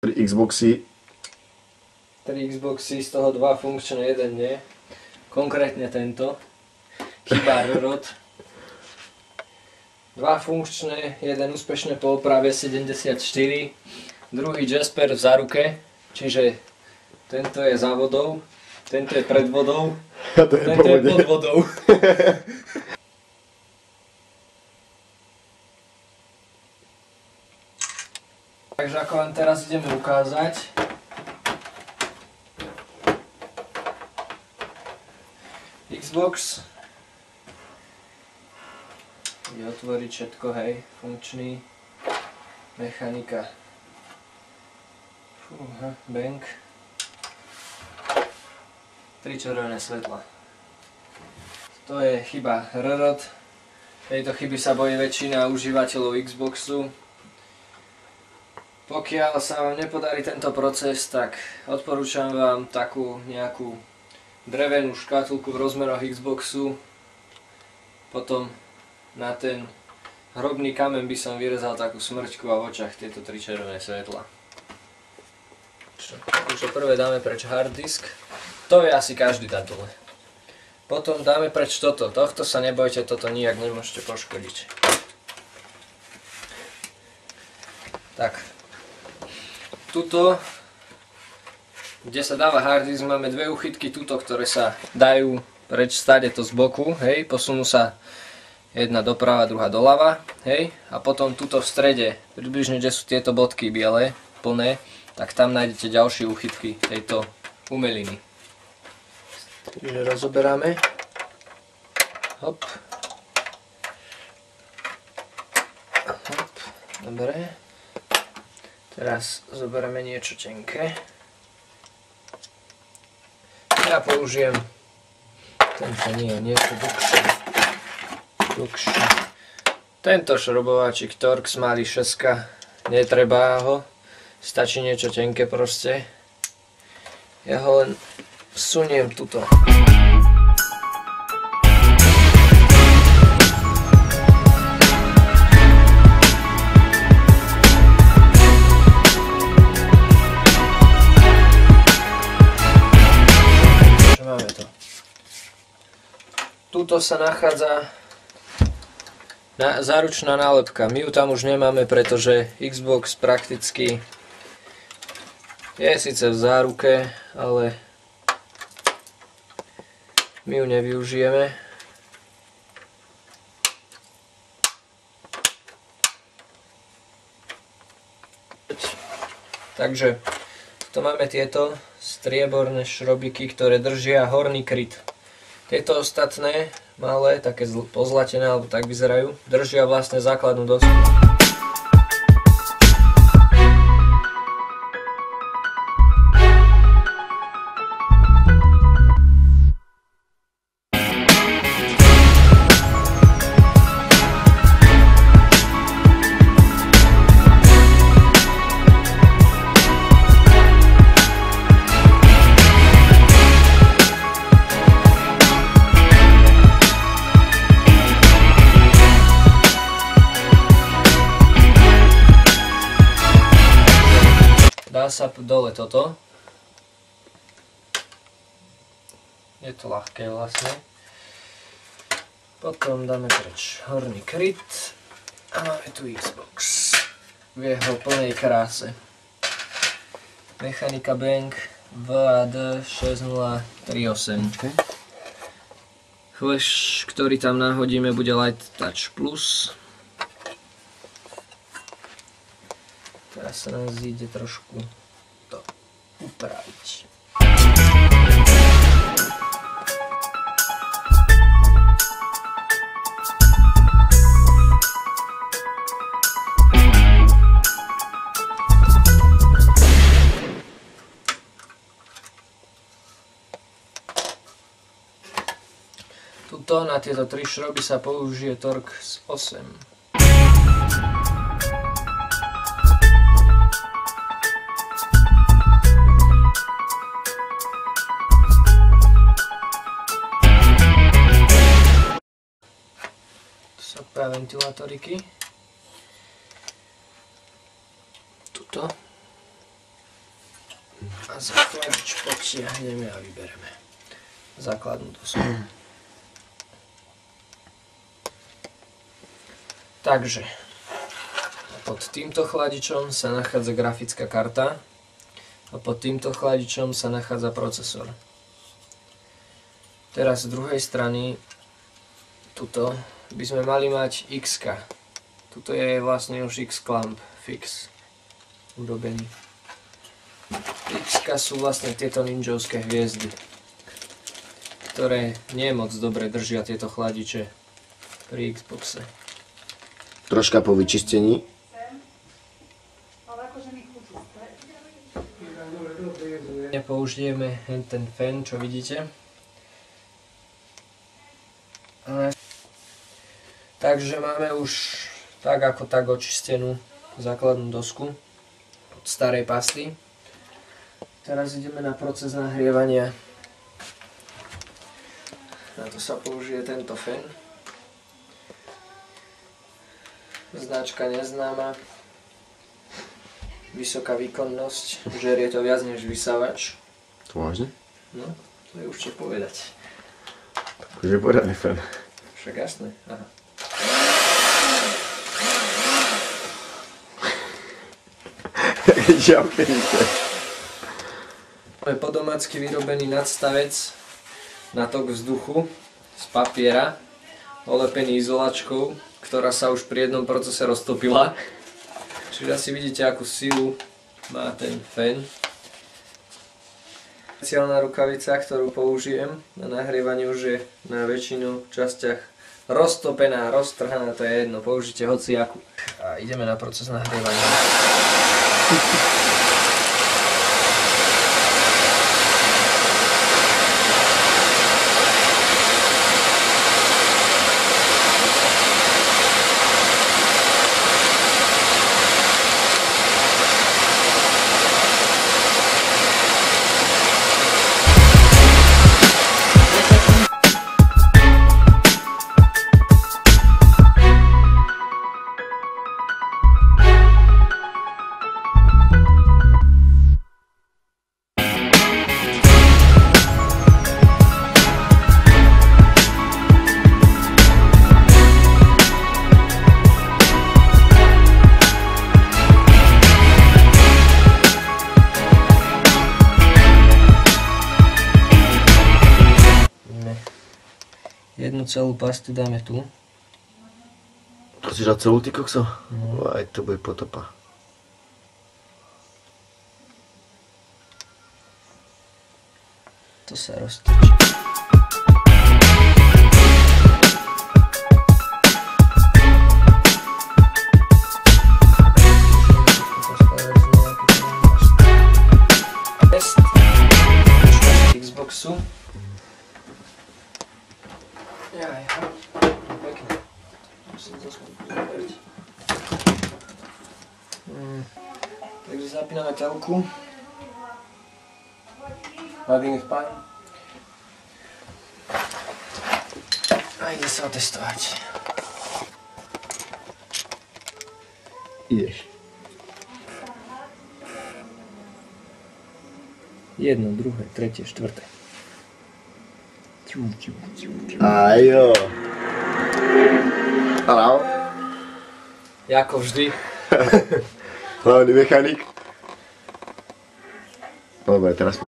3 Xboxy. 3 Xboxy, z toho 2 funkčné, 1 nie. Konkrétne tento. Chýba RROD. 2 funkčné, 1 úspešné po oprave 74. Druhý Jasper v záruke, čiže tento je za vodou, tento je pred vodou, A to je tento je pod vodou. Takže ako vám teraz ideme ukázať, Xbox je otvoriť všetko, hej, funkčný, mechanika, fúha, bank, 3 červené svetla. To je chyba RROD, tejto chyby sa bojí väčšina užívateľov Xboxu. Pokiaľ sa vám nepodarí tento proces, tak odporúčam vám takú nejakú drevenú škatulku v rozmeroch Xboxu. Potom na ten hrobný kameň by som vyrezal takú smrťku a v očach tieto 3 červené svetla. Takže prvé dáme preč hard disk. To vie asi každý dať dole. Potom dáme preč toto. Tohto sa nebojte, toto nijak nemôžete poškodiť. Tak. Tuto, kde sa dáva hard disk, máme dve uchytky tuto, ktoré sa dajú preč stade to z boku, hej, posunú sa jedna doprava, druhá doľava, hej, a potom tuto v strede, približne kde sú tieto bodky biele, plné, tak tam nájdete ďalšie uchytky tejto umeliny. Takže rozoberáme. Hop. Hop, dobre. Teraz zoberieme niečo tenké. Ja použijem tento niečo dlhšie. Tento šrobováčik Torx malý 6, netreba ho, stačí niečo tenké proste. Ja ho len vsuniem tuto. Tuto sa nachádza záručná nálepka. My ju tam už nemáme, pretože Xbox prakticky je síce v záruke, ale my ju nevyužijeme. Takže tu máme tieto strieborné šrobiky, ktoré držia horný kryt. Tieto ostatné, malé, také pozlatené, alebo tak vyzerajú, držia vlastne základnú dosku. Dá sa dole toto. Je to ľahké vlastne. Potom dáme preč horný kryt. A máme tu Xbox v jeho plnej kráse. Mechanika Bank VAD 6038. Flash, ktorý tam nahodíme, bude Light Touch Plus. Teraz sa nám zíde trošku to upraviť. Tuto na tieto 3 šroby sa použije Torx 8. Ventilátoriky. Tuto. A zakladač potiahneme a vybereme základnú dosku. Takže pod týmto chladičom sa nachádza grafická karta a pod týmto chladičom sa nachádza procesor. Teraz z druhej strany tuto by sme mali mať X-ka. Tuto je vlastne už X-clamp fix urobený. X-ka sú vlastne tieto ninjovské hviezdy, ktoré nie moc dobre držia tieto chladiče pri Xboxe. Troška po vyčistení. Použijeme ten fén, čo vidíte. Takže máme už tak ako tak očistenú základnú dosku od starej pasty. Teraz ideme na proces nahrievania. Na to sa použije tento fén. Značka neznáma. Vysoká výkonnosť. Žerie to viac než vysávač. To vážne? No, to je už čo povedať. Takže poriadny fén. Však jasné. Aha. Máme po domácky vyrobený nadstavec na tok vzduchu z papiera, olepený izolačkou, ktorá sa už pri jednom procese roztopila. Čiže asi vidíte, akú silu má ten fén. Špeciálna rukavica, ktorú použijem na nahrievanie, už je na väčšinu častiach roztopená, roztrhaná, to je jedno, použite hociaku. A ideme na proces nahrievania. Jednu celú pastu dáme tu. To si dať celú, ty kokso? No. Aj to bude potopa. To sa roztočí. Test Xboxu. Jaj, pekne. Musím to spraviť. Takže zapíname telku. Hladím ich pán. A ide sa otestovať. Ideš. Jedno, druhé, tretie, štvrté. Ajo. Haló. Jako vždy. Hlavný mechanik. Dobre, teraz